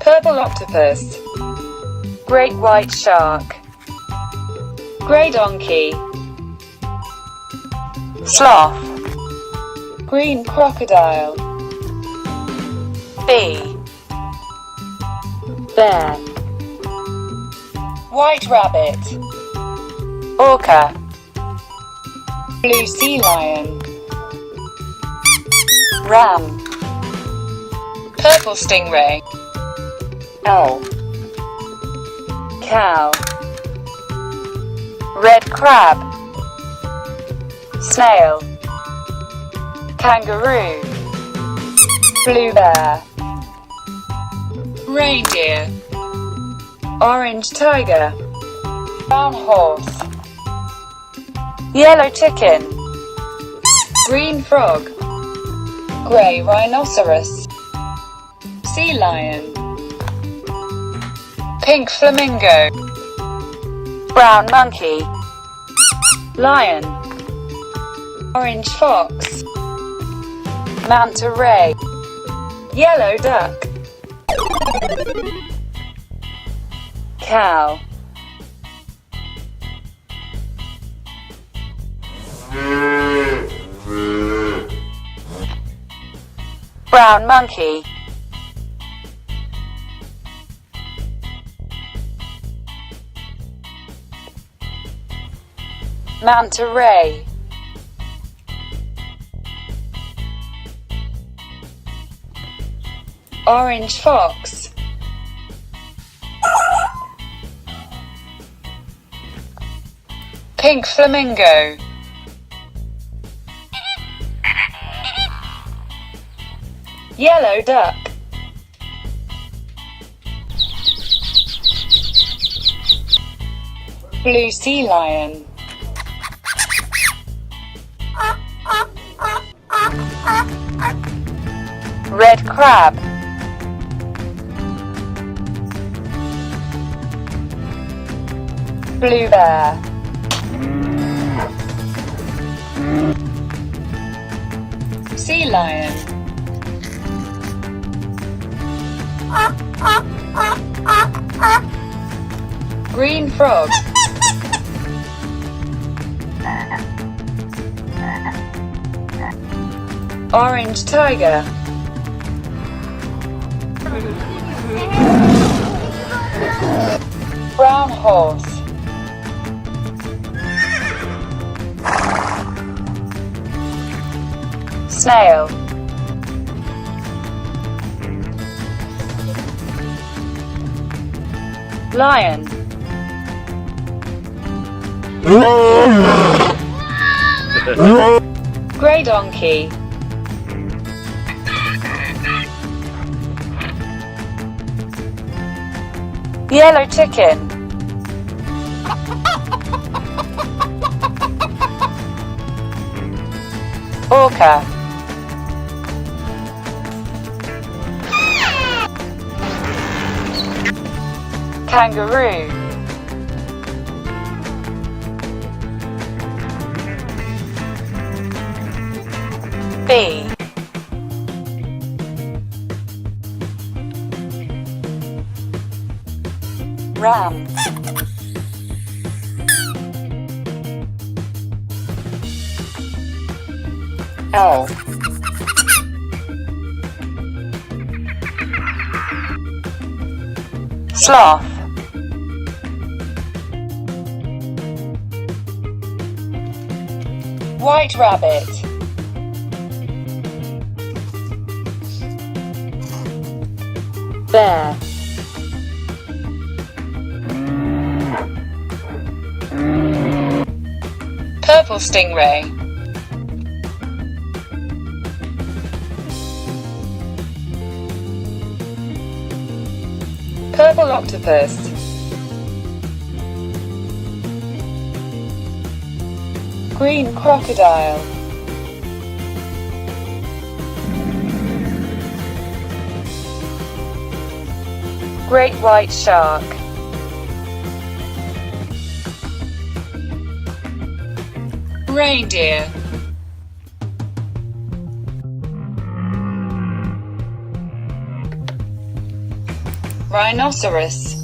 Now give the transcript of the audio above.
Purple octopus. Great white shark. Grey donkey. Sloth. Green crocodile. Bee. Bear. White rabbit. Orca. Blue sea lion. Ram. Purple stingray. Owl. Cow. Red crab. Snail. Kangaroo. Blue bear. Reindeer. Orange tiger. Brown horse. Yellow chicken. Green frog. Grey rhinoceros. Sea lion. Pink flamingo. Brown monkey. Lion. Orange fox. Manta ray. Yellow duck. Cow. Brown monkey. Manta ray. Orange fox. Pink flamingo. Yellow duck. Blue sea lion. Red crab. Blue bear. Sea lion. Green frog. Orange tiger. Brown horse. Snail. Lion. Grey donkey. Yellow chicken. Orca. Kangaroo. Bee. Ram. Owl. Sloth. White rabbit. Bear. Purple stingray. Purple octopus. Green crocodile. Great white shark. Reindeer. Rhinoceros.